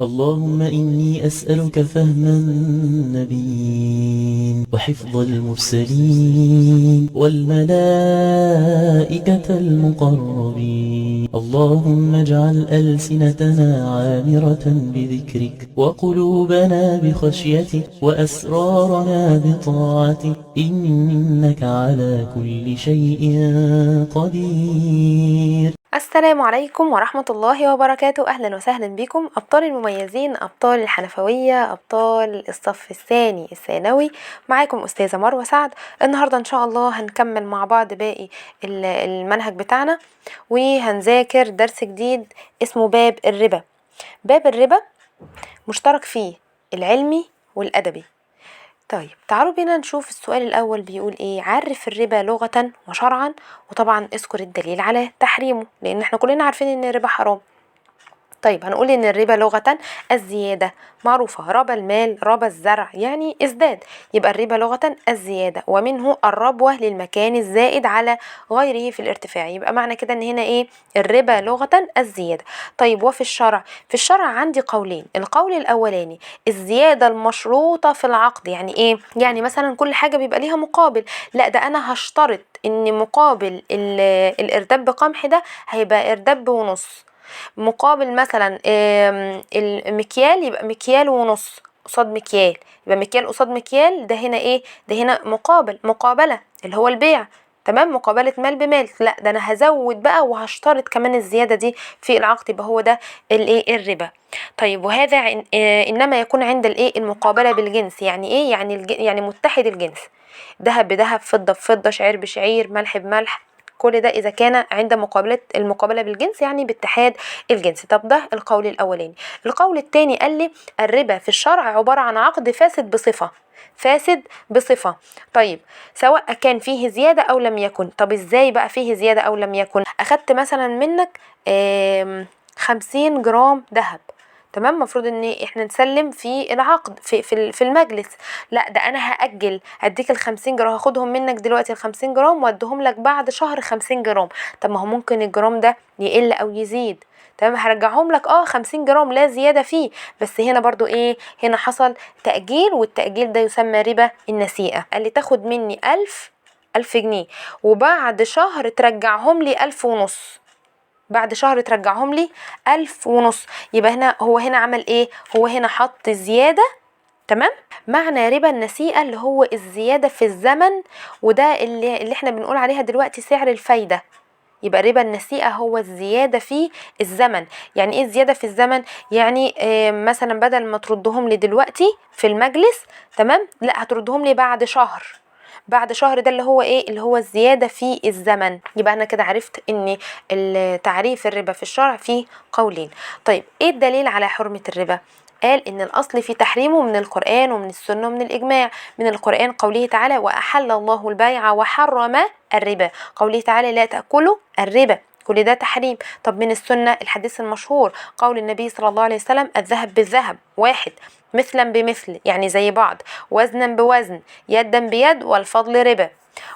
اللهم إني أسألك فهم النبيين وحفظ المرسلين والملائكة المقربين. اللهم اجعل ألسنتنا عامرة بذكرك وقلوبنا بخشيتك وأسرارنا بطاعتك، إنك على كل شيء قدير. السلام عليكم ورحمة الله وبركاته. أهلا وسهلا بكم أبطال المميزين، أبطال الحنفوية، أبطال الصف الثاني الثانوي. معاكم أستاذة مروة سعد. النهاردة إن شاء الله هنكمل مع بعض باقي المنهج بتاعنا، وهنذاكر درس جديد اسمه باب الربا. باب الربا مشترك فيه العلمي والأدبي. طيب تعالوا بينا نشوف السؤال الأول بيقول إيه. عرف الربا لغة وشرعا، وطبعا اذكر الدليل على تحريمه، لأن احنا كلنا عارفين إن الربا حرام. طيب هنقول إن الربا لغة الزيادة، معروفة، ربا المال ربا الزرع يعني ازداد، يبقى الربا لغة الزيادة، ومنه الربوة للمكان الزائد على غيره في الارتفاع. يبقى معنى كده إن هنا إيه؟ الربا لغة الزيادة. طيب وفي الشرع؟ في الشرع عندي قولين. القول الأولاني الزيادة المشروطة في العقد. يعني إيه؟ يعني مثلا كل حاجة بيبقى ليها مقابل، لا ده أنا هشترط إن مقابل الإرداب بقمح ده هيبقى إرداب ونص، مقابل مثلا المكيال يبقى مكيال ونص قصاد مكيال، يبقى مكيال قصاد مكيال. ده هنا ايه؟ ده هنا مقابلة اللي هو البيع، تمام، مقابلة مال بمال. لا ده انا هزود بقى وهشترط كمان الزيادة دي في العقد، يبقى هو ده الايه؟ الربا. طيب وهذا انما يكون عند الايه؟ المقابلة بالجنس. يعني ايه؟ يعني متحد الجنس، ذهب بذهب، فضة بفضة، شعير بشعير، ملح بملح. كل ده إذا كان عند المقابلة بالجنس، يعني باتحاد الجنس. طب ده القول الأولاني. القول الثاني قال لي الربا في الشرع عبارة عن عقد فاسد بصفة، فاسد بصفة. طيب سواء كان فيه زيادة أو لم يكن. طب إزاي بقى فيه زيادة أو لم يكن؟ أخدت مثلا منك 50 جرام ذهب، تمام، مفروض ان احنا نسلم في العقد في المجلس. لا ده انا هاجل، اديك ال50 جرام، هاخدهم منك دلوقتي ال50 جرام واديهم لك بعد شهر 50 جرام. طب ما هو ممكن الجرام ده يقل او يزيد، تمام، هرجعهم لك 50 جرام لا زياده فيه. بس هنا برضو ايه؟ هنا حصل تاجيل، والتاجيل ده يسمى ربا النسيئه. قال لي تاخد مني 1000 جنيه وبعد شهر ترجعهم لي 1500، بعد شهر ترجعهم لي 1500. يبقى هنا هو هنا عمل ايه؟ هو هنا حط زيادة، تمام. معنى ربا النسيئة اللي هو الزيادة في الزمن، وده اللي احنا بنقول عليها دلوقتي سعر الفايدة. يبقى ربا النسيئة هو الزيادة في الزمن. يعني ايه الزيادة في الزمن؟ يعني مثلا بدل ما تردهم لي دلوقتي في المجلس، تمام، لا هتردهم لي بعد شهر. بعد شهر ده اللي هو ايه؟ اللي هو الزيادة في الزمن. يبقى انا كده عرفت ان تعريف الربا في الشرع فيه قولين. طيب ايه الدليل على حرمة الربا؟ قال ان الاصل في تحريمه من القرآن ومن السنة ومن الاجماع. من القرآن قوله تعالى واحل الله البيع وحرم الربا، قوله تعالى لا تأكلوا الربا، كل ده تحريم. طب من السنة الحديث المشهور قول النبي صلى الله عليه وسلم الذهب بالذهب واحد، مثلا بمثل يعني زي بعض، وزنا بوزن، يدا بيد، والفضل ربا.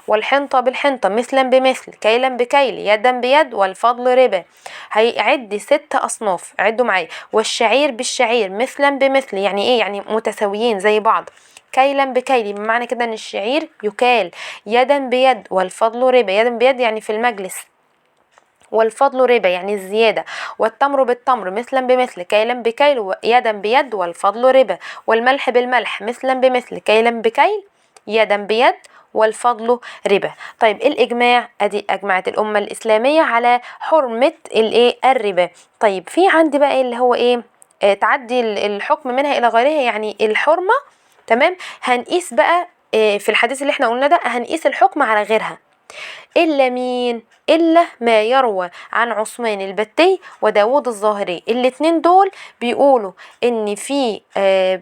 والحنطة بالحنطة مثلا بمثل، كيلا بكيل، يدا بيد، والفضل ربا. هيعد 6 أصناف، عدوا معايا. والشعير بالشعير مثلا بمثل، يعني ايه؟ يعني متساويين زي بعض. كيلا بكيل بمعنى كده ان الشعير يكال. يدا بيد والفضل ربا، يدا بيد يعني في المجلس، والفضل ربا يعني الزيادة. والتمر بالتمر مثلا بمثل، كيلا بكيل، يدا بيد، والفضل ربا. والملح بالملح مثلا بمثل، كيلا بكيل، يدا بيد، والفضل ربا. طيب الإجماع، أدي أجمعت الأمة الإسلامية على حرمة الإيه؟ الربا. طيب في عندي بقى اللي هو إيه؟ تعدي الحكم منها إلى غيرها، يعني الحرمة، تمام. هنقيس بقى في الحديث اللي احنا قلنا ده هنقيس الحكم على غيرها. إلا مين؟ إلا ما يروى عن عثمان البتي وداود الظاهري. الاتنين دول بيقولوا إن في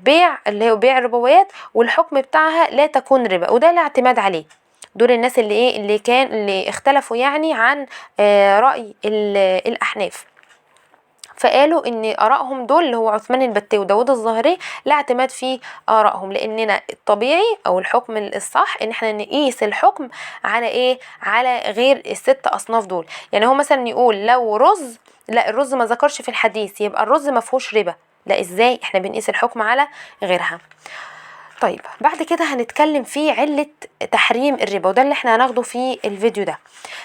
بيع اللي هو بيع الربويات والحكم بتاعها لا تكون ربا، وده لا اعتماد عليه. دول الناس اللي ايه؟ اللي اختلفوا يعني عن رأي الأحناف. فقالوا ان ارائهم دول اللي هو عثمان البتي وداود الظاهري لا اعتماد في ارائهم، لاننا الطبيعي او الحكم الصح ان احنا نقيس الحكم على ايه؟ على غير ال6 اصناف دول. يعني هو مثلا يقول لو رز، لا الرز ما ذكرش في الحديث، يبقى الرز ما فيهوش ربا، لا، ازاي احنا بنقيس الحكم على غيرها. طيب بعد كده هنتكلم في علة تحريم الربا، وده اللي احنا هناخده في الفيديو ده.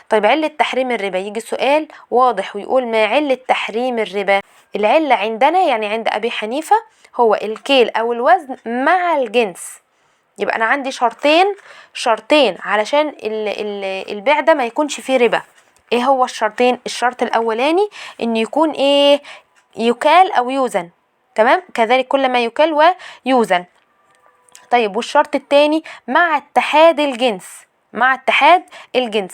طيب علة تحريم الربا، يجي سؤال واضح ويقول ما علة تحريم الربا؟ العلة عندنا يعني عند أبي حنيفة هو الكيل أو الوزن مع الجنس. يبقى أنا عندي شرطين علشان البيع ده ما يكونش فيه ربا. ايه هو الشرطين؟ الشرط الأولاني إن يكون ايه؟ يكال أو يوزن. تمام، كذلك كل ما يكال ويوزن. طيب والشرط التاني مع اتحاد الجنس.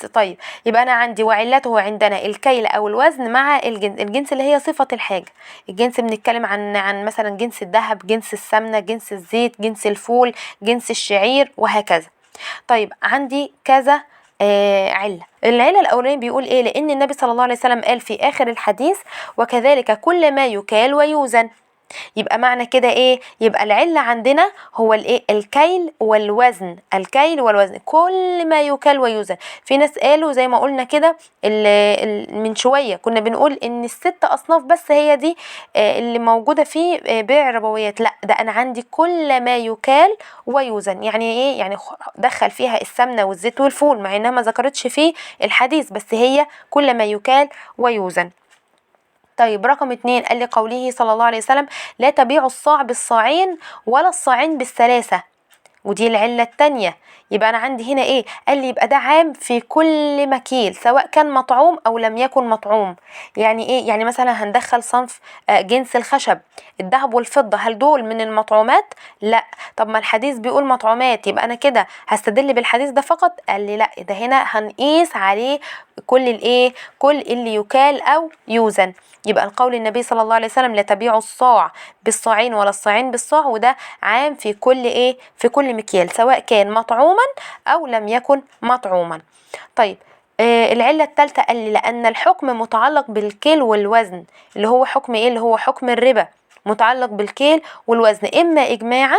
طيب يبقى انا عندي وعلته عندنا الكيل او الوزن مع الجنس اللي هي صفة الحاجة. الجنس بنتكلم عن مثلا جنس الذهب، جنس السمنة، جنس الزيت، جنس الفول، جنس الشعير، وهكذا. طيب عندي كذا العلة الأولانية بيقول ايه؟ لأن النبي صلى الله عليه وسلم قال في آخر الحديث وكذلك كل ما يكال ويوزن. يبقى معنى كده ايه؟ يبقى العلة عندنا هو الايه؟ الكيل والوزن. كل ما يكال ويوزن. في ناس قالوا زي ما قلنا كده من شوية كنا بنقول ان الست اصناف بس هي دي اللي موجودة في بيع ربويات. لا، ده انا عندي كل ما يكال ويوزن. يعني ايه؟ يعني دخل فيها السمنة والزيت والفول مع انها ما ذكرتش في الحديث، بس هي كل ما يكال ويوزن. طيب رقم 2 قال لي قوله صلى الله عليه وسلم لا تبيعوا الصاع بالصاعين ولا الصاعين بالثلاثة، ودي العلة التانية. يبقى أنا عندي هنا إيه؟ قال لي يبقى ده عام في كل مكيل سواء كان مطعوم أو لم يكن مطعوم. يعني إيه؟ يعني مثلا هندخل صنف جنس الخشب، الذهب والفضة، هل دول من المطعومات؟ لا. طب ما الحديث بيقول مطعومات، يبقى أنا كده هستدل بالحديث ده فقط؟ قال لي لا، ده هنا هنقيس عليه كل اللي يكال أو يوزن. يبقى القول النبي صلى الله عليه وسلم لا تبيعوا الصاع بالصاعين ولا الصاعين بالصاع، وده عام في كل مكيال سواء كان مطعوما أو لم يكن مطعوما. طيب العلة الثالثة قال لي لأن الحكم متعلق بالكيل والوزن، اللي هو حكم ايه؟ اللي هو حكم الربا، متعلق بالكيل والوزن إما إجماعا،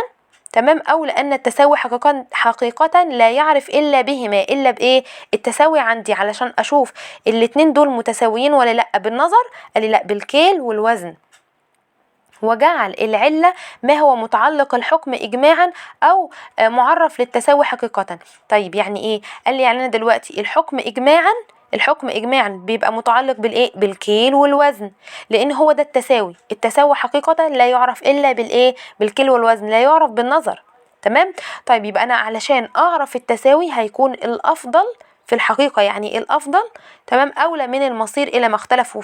تمام، أو لأن التساوي حقيقة لا يعرف إلا بهما. إلا بإيه؟ التساوي عندي علشان أشوف الاتنين دول متساويين ولا لأ بالنظر، قال لي لأ، بالكيل والوزن. وجعل العلة ما هو متعلق الحكم إجماعا أو معرف للتساوي حقيقة. طيب يعني إيه؟ قال لي يعني أنا دلوقتي الحكم إجماعا بيبقى متعلق بالإيه؟ بالكيل والوزن، لأن هو ده التساوي حقيقة لا يعرف إلا بالإيه؟ بالكيل والوزن، لا يعرف بالنظر. تمام؟ طيب يبقى أنا علشان أعرف التساوي هيكون الأفضل في الحقيقة، يعني الأفضل تمام أولى من المصير إلى ما اختلفوا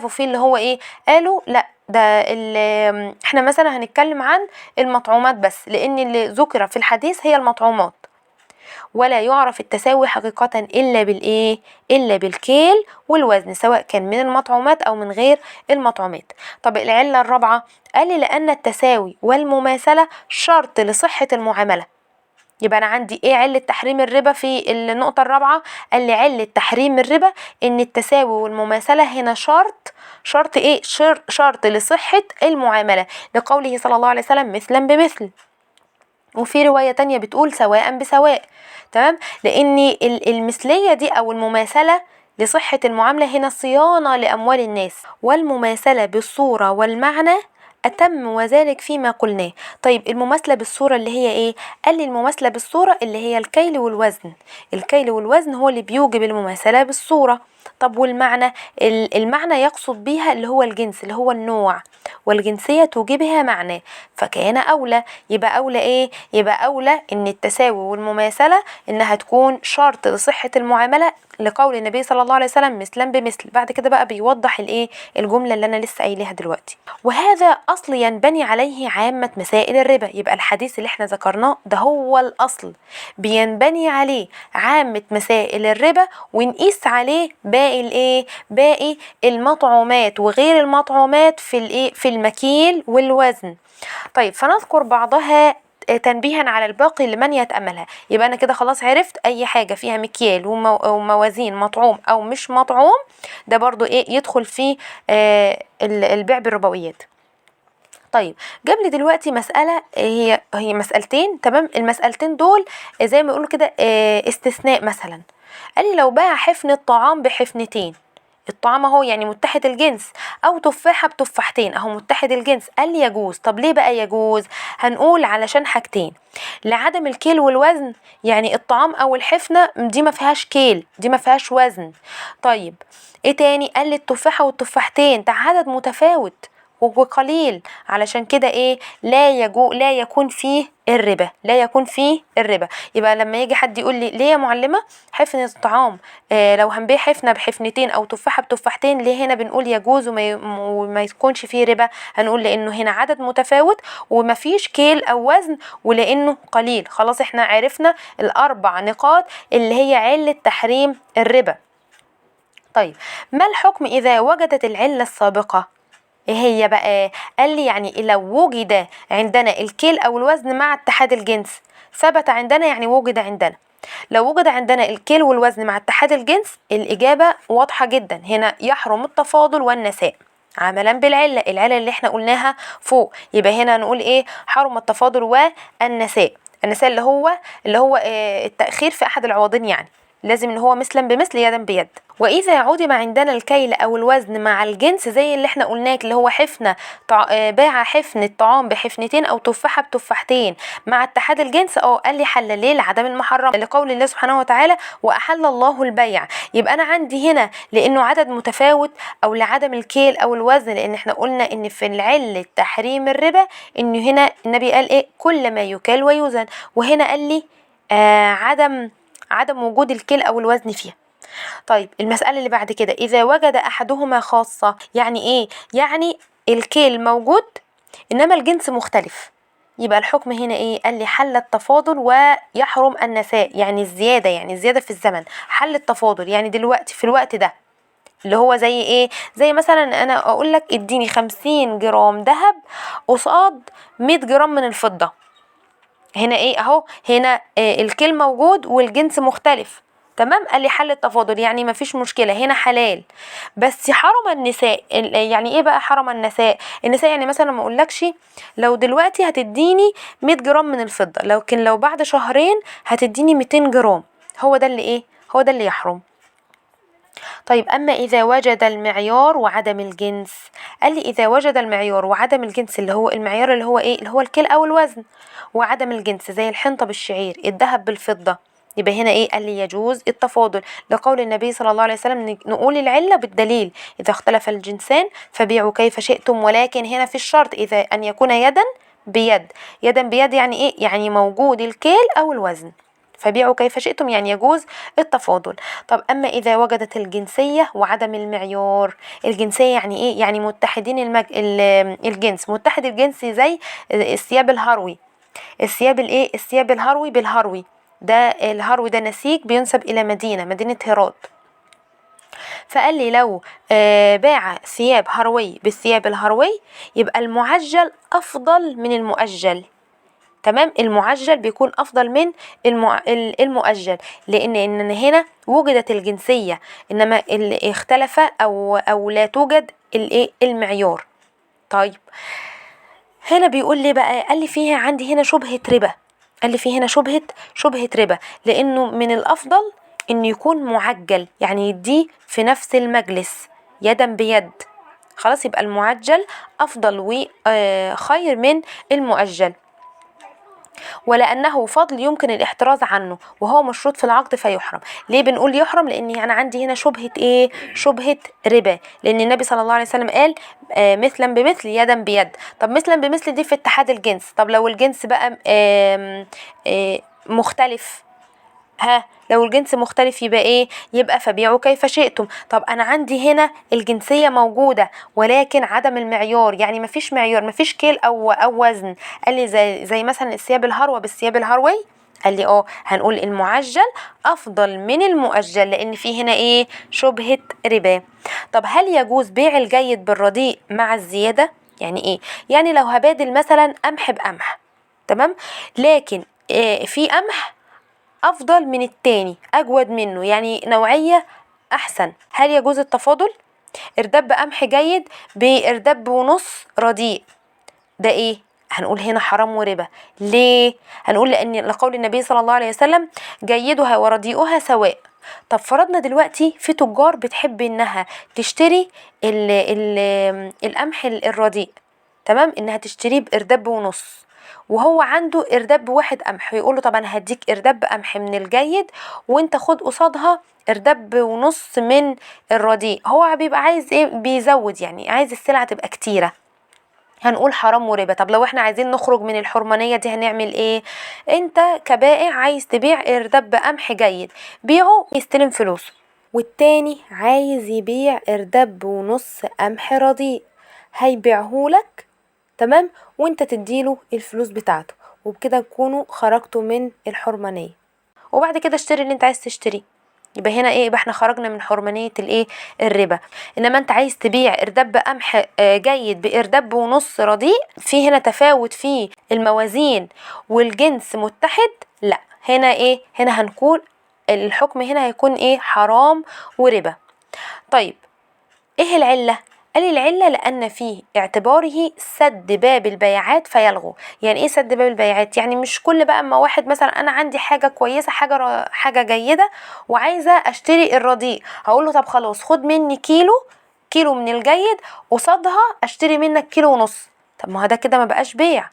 فيه اللي هو إيه؟ قالوا لا، ده احنا مثلا هنتكلم عن المطعومات بس، لأن اللي ذكر في الحديث هي المطعومات، ولا يعرف التساوي حقيقة إلا بالكيل والوزن سواء كان من المطعومات أو من غير المطعومات. طب العلة الرابعة قال لي لأن التساوي والمماثلة شرط لصحة المعاملة. يبقى أنا عندي إيه علة تحريم الربا في النقطة الرابعة؟ قال لي علة تحريم الربا إن التساوي والمماثلة هنا شرط إيه؟ شرط لصحة المعاملة، لقوله صلى الله عليه وسلم مثلا بمثل. وفي رواية تانية بتقول سواء بسواء. تمام، لأن المثلية دي أو المماثلة لصحة المعاملة هنا صيانة لأموال الناس، والمماثلة بالصورة والمعنى أتم، وذلك فيما قلناه. طيب المماثلة بالصورة اللي هي إيه؟ قال لي المماثلة بالصورة اللي هي الكيل والوزن هو اللي بيوجب المماثلة بالصورة. طب والمعنى؟ المعنى يقصد بيها اللي هو الجنس، اللي هو النوع، والجنسية توجبها معنى، فكان أولى. يبقى أولى إيه؟ يبقى أولى إن التساوي والمماثلة إنها تكون شرط لصحة المعاملة، لقول النبي صلى الله عليه وسلم مثلا بمثل. بعد كده بقى بيوضح الجملة اللي أنا لسه قايلها دلوقتي. وهذا أصل ينبني عليه عامة مسائل الربا. يبقى الحديث اللي احنا ذكرناه ده هو الأصل بينبني عليه عامة مسائل الربا، ونقيس عليه باقي المطعومات وغير المطعومات في المكيل والوزن. طيب فنذكر بعضها تنبيها على الباقي لمن يتأملها. يبقى أنا كده خلاص عرفت أي حاجة فيها مكيال وموازين مطعوم أو مش مطعوم ده برضو يدخل في البيع بالربويات. طيب جاب لي دلوقتي مسألة هي مسألتين، تمام، المسألتين دول زي ما يقولوا كده استثناء. مثلا قال لي لو باع حفنة طعام بحفنتين، الطعام اهو يعني متحد الجنس، او تفاحة بتفاحتين اهو متحد الجنس، قال لي يجوز. طب ليه بقى يجوز؟ هنقول علشان حاجتين: لعدم الكيل والوزن، يعني الطعام او الحفنة دي ما فيهاش كيل، دي ما فيهاش وزن. طيب ايه تاني؟ قال لي التفاحة والتفاحتين ده عدد متفاوت وقليل، علشان كده ايه؟ لا يكون فيه الربا، لا يكون فيه الربا. يبقى لما يجي حد يقول لي ليه يا معلمة حفنة الطعام لو هنبيع حفنة بحفنتين او تفاحة بتفاحتين ليه هنا بنقول يجوز وما يكونش فيه ربا؟ هنقول لانه هنا عدد متفاوت ومفيش كيل او وزن، ولانه قليل. خلاص احنا عرفنا الاربع نقاط اللي هي علة تحريم الربا. طيب ما الحكم اذا وجدت العلة السابقة؟ ايه هي بقى؟ قال لي يعني لو وجد عندنا الكيل او الوزن مع اتحاد الجنس، ثبت عندنا يعني وجد عندنا. لو وجد عندنا الكيل والوزن مع اتحاد الجنس، الإجابة واضحة جدا، هنا يحرم التفاضل والنساء عملا بالعلة، العلة اللي احنا قلناها فوق. يبقى هنا نقول ايه؟ حرم التفاضل والنساء. النساء اللي هو التأخير في أحد العوضين، يعني لازم ان هو مثلا بمثل يدا بيد. واذا عدم عندنا الكيل او الوزن مع الجنس زي اللي احنا قلناه اللي هو حفنه باع حفنه طعام بحفنتين او تفاحه بتفاحتين مع اتحاد الجنس، قال لي حل ليه؟ لعدم المحرم، لقول الله سبحانه وتعالى واحل الله البيع. يبقى انا عندي هنا لانه عدد متفاوت او لعدم الكيل او الوزن، لان احنا قلنا ان في العله تحريم الربا انه هنا النبي قال ايه؟ كل ما يكال ويوزن، وهنا قال لي عدم وجود الكيل او الوزن فيها. طيب المسألة اللي بعد كده: إذا وجد أحدهما خاصة، يعني إيه؟ يعني الكيل موجود إنما الجنس مختلف، يبقى الحكم هنا إيه؟ قال لي حل التفاضل ويحرم النساء، يعني الزيادة، يعني الزيادة في الزمن. حل التفاضل يعني دلوقتي في الوقت ده اللي هو زي إيه؟ زي مثلا أنا أقول لك اديني 50 جرام ذهب قصاد 100 جرام من الفضة. هنا إيه؟ أهو هنا الكيل موجود والجنس مختلف، تمام. قال لي حل التفاضل يعني مفيش مشكله، هنا حلال. بس حرم النساء، يعني ايه بقى حرم النساء؟ النساء يعني مثلا ما اقولكش لو دلوقتي هتديني 100 جرام من الفضه، لكن لو بعد شهرين هتديني 200 جرام، هو ده اللي ايه؟ هو ده اللي يحرم. طيب أما إذا وجد المعيار وعدم الجنس، قال لي إذا وجد المعيار وعدم الجنس، اللي هو المعيار اللي هو إيه؟ اللي هو الكيل أو الوزن، وعدم الجنس زي الحنطة بالشعير، الذهب بالفضة، يبقى هنا إيه؟ قال لي يجوز التفاضل، لقول النبي صلى الله عليه وسلم نقول العلة بالدليل: إذا اختلف الجنسان فبيعوا كيف شئتم، ولكن هنا في الشرط إذا أن يكون يدا بيد. يدا بيد يعني إيه؟ يعني موجود الكيل أو الوزن، فبيعوا كيف شئتم يعني يجوز التفاضل. طب أما إذا وجدت الجنسية وعدم المعيار، الجنسية يعني إيه؟ يعني متحدين الجنس، متحد الجنس زي الثياب الهروي، الثياب الإيه؟ الثياب الهروي بالهروي، ده الهروي ده نسيج بينسب إلى مدينة هرات. فقال لي لو باع ثياب هروي بالثياب الهروي يبقى المعجل أفضل من المؤجل، تمام. المعجل بيكون افضل من المؤجل، لان هنا وجدت الجنسيه انما اللي اختلف او لا توجد المعيار. طيب هنا بيقول لي بقى، قال لي فيها عندي هنا شبهه ربا، قال لي في هنا شبهه ربا، لانه من الافضل انه يكون معجل، يعني يديه في نفس المجلس يدا بيد. خلاص يبقى المعجل افضل وخير من المؤجل، ولأنه فضل يمكن الاحتراز عنه وهو مشروط في العقد فيحرم. ليه بنقول يحرم؟ لأن أنا عندي هنا شبهة إيه؟ شبهة ربا، لأن النبي صلى الله عليه وسلم قال مثلا بمثل يدا بيد. طب مثلا بمثل دي في اتحاد الجنس، طب لو الجنس بقى مختلف، لو الجنس مختلف يبقى ايه؟ يبقى فبيعوا كيف شئتم. طب انا عندي هنا الجنسية موجودة ولكن عدم المعيار، يعني مفيش معيار، مفيش كيل او وزن. قال لي زي مثلا الثياب الهروة بالثياب الهروي، قال لي هنقول المعجل افضل من المؤجل لان في هنا ايه؟ شبهة ربا. طب هل يجوز بيع الجيد بالرديء مع الزيادة؟ يعني ايه؟ يعني لو هبادل مثلا قمح بقمح، تمام، لكن في قمح افضل من التاني، اجود منه، يعني نوعية احسن، هل يجوز التفاضل؟ ارداب بقمح جيد بارداب ونص رديء، ده ايه؟ هنقول هنا حرام وربا. ليه؟ هنقول لأن لقول النبي صلى الله عليه وسلم جيدها ورديئها سواء. طب فرضنا دلوقتي في تجار بتحب انها تشتري القمح الرديء، تمام، انها تشتريه بإرداب ونص، وهو عنده إرداب واحد قمح، ويقول له طب انا هديك إرداب قمح من الجيد وانت خد قصادها إرداب ونص من الرديء. هو بيبقى عايز ايه؟ بيزود، يعني عايز السلعة تبقى كتيرة. هنقول حرام وربا. طب لو احنا عايزين نخرج من الحرمانية دي هنعمل ايه؟ انت كبائع عايز تبيع إرداب قمح جيد، بيعه يستلم فلوسه، والتاني عايز يبيع إرداب ونص قمح رديء، هيبيعهولك، تمام، وانت تديله الفلوس بتاعته، وبكده تكونوا خرجتوا من الحرمانية. وبعد كده اشتري اللي انت عايز تشتريه. يبقى هنا ايه؟ يبقى احنا خرجنا من حرمانية الايه؟ الربا. انما انت عايز تبيع إرداب قمح جيد بإرداب ونص رديء، في هنا تفاوت في الموازين والجنس متحد، لا، هنا ايه؟ هنا هنقول الحكم هنا هيكون ايه؟ حرام وربا. طيب ايه العلة؟ قال العلة لأن فيه اعتباره سد باب البيعات فيلغو. يعني ايه سد باب البيعات؟ يعني مش كل بقى اما واحد مثلا انا عندي حاجة كويسة، حاجة جيدة وعايزة اشتري الرديء، هقول له طب خلاص خد مني كيلو من الجيد، قصادها اشتري منك كيلو ونص. طب ما هو ده كده ما بقاش بيع،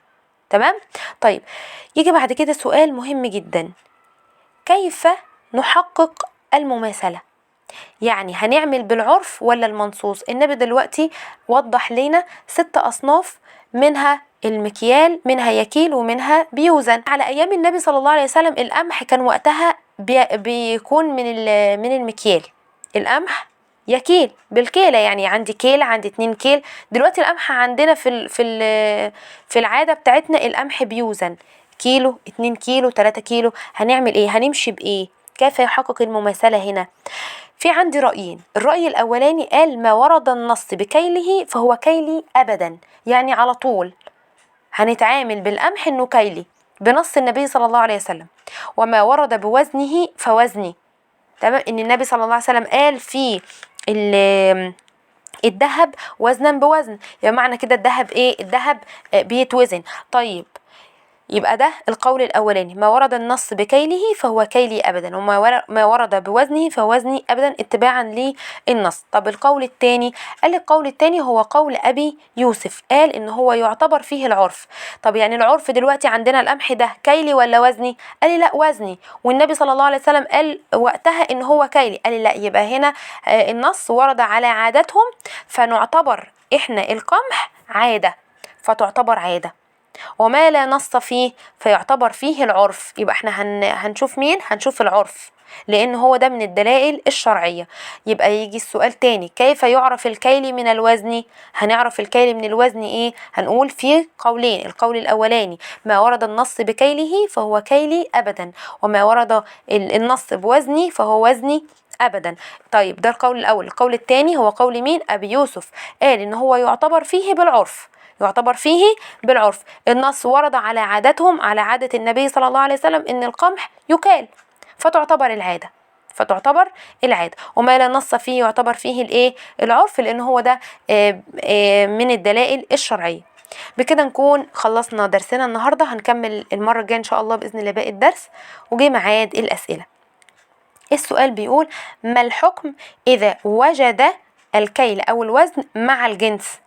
تمام. طيب يجي بعد كده سؤال مهم جدا، كيف نحقق المماثلة؟ يعني هنعمل بالعرف ولا المنصوص؟ النبي دلوقتي وضح لنا 6 أصناف، منها المكيال، منها يكيل، ومنها بيوزن. على أيام النبي صلى الله عليه وسلم القمح كان وقتها بيكون من المكيال، القمح يكيل بالكيلة، يعني عندي كيلة، عندي 2 كيل. دلوقتي القمح عندنا في العادة بتاعتنا القمح بيوزن كيلو، 2 كيلو، 3 كيلو. هنعمل ايه؟ هنمشي بايه؟ كيف يحقق المماثلة هنا؟ في عندي رأيين. الرأي الأولاني قال ما ورد النص بكيله فهو كيلي أبدا، يعني على طول هنتعامل بالقمح إنه كيلي بنص النبي صلى الله عليه وسلم. وما ورد بوزنه فوزني، تمام، إن النبي صلى الله عليه وسلم قال في الذهب وزنا بوزن، يعني معنى كده الذهب ايه؟ الذهب بيتوزن. طيب يبقى ده القول الأولاني، ما ورد النص بكيله فهو كيلي أبدا، وما ما ورد بوزنه فوزني أبدا اتباعا للنص. طب القول الثاني، قال القول الثاني هو قول أبي يوسف، قال إن هو يعتبر فيه العرف. طب يعني العرف دلوقتي عندنا القمح ده كيلي ولا وزني؟ قال لي لا وزني، والنبي صلى الله عليه وسلم قال وقتها إن هو كيلي. قال لي لا، يبقى هنا النص ورد على عادتهم، فنعتبر إحنا القمح عادة، فتعتبر عادة. وما لا نص فيه فيعتبر فيه العرف. يبقى احنا هنشوف مين؟ هنشوف العرف، لان هو ده من الدلائل الشرعية. يبقى يجي السؤال تاني، كيف يعرف الكيل من الوزن؟ هنعرف الكيل من الوزن ايه؟ هنقول في قولين. القول الاولاني ما ورد النص بكيله فهو كيلي ابدا، وما ورد النص بوزني فهو وزني ابدا. طيب ده القول الاول. القول الثاني هو قول مين؟ ابي يوسف، قال ان هو يعتبر فيه بالعرف، يعتبر فيه بالعرف. النص ورد على عادتهم، على عادة النبي صلى الله عليه وسلم ان القمح يكال، فتعتبر العادة، فتعتبر العادة. وما لا نص فيه يعتبر فيه الايه؟ العرف، لان هو ده من الدلائل الشرعية. بكده نكون خلصنا درسنا النهاردة. هنكمل المرة الجاية ان شاء الله بإذن الله باقي الدرس، وجي ميعاد الأسئلة. السؤال بيقول ما الحكم إذا وجد الكيل أو الوزن مع الجنس؟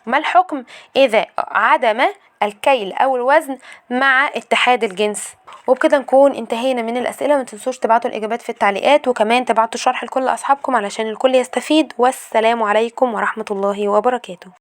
ما الحكم إذا عدم الكيل أو الوزن مع اتحاد الجنس؟ وبكده نكون انتهينا من الأسئلة. ما تنسوش تبعتوا الإجابات في التعليقات، وكمان تبعتوا الشرح لكل أصحابكم علشان الكل يستفيد. والسلام عليكم ورحمة الله وبركاته.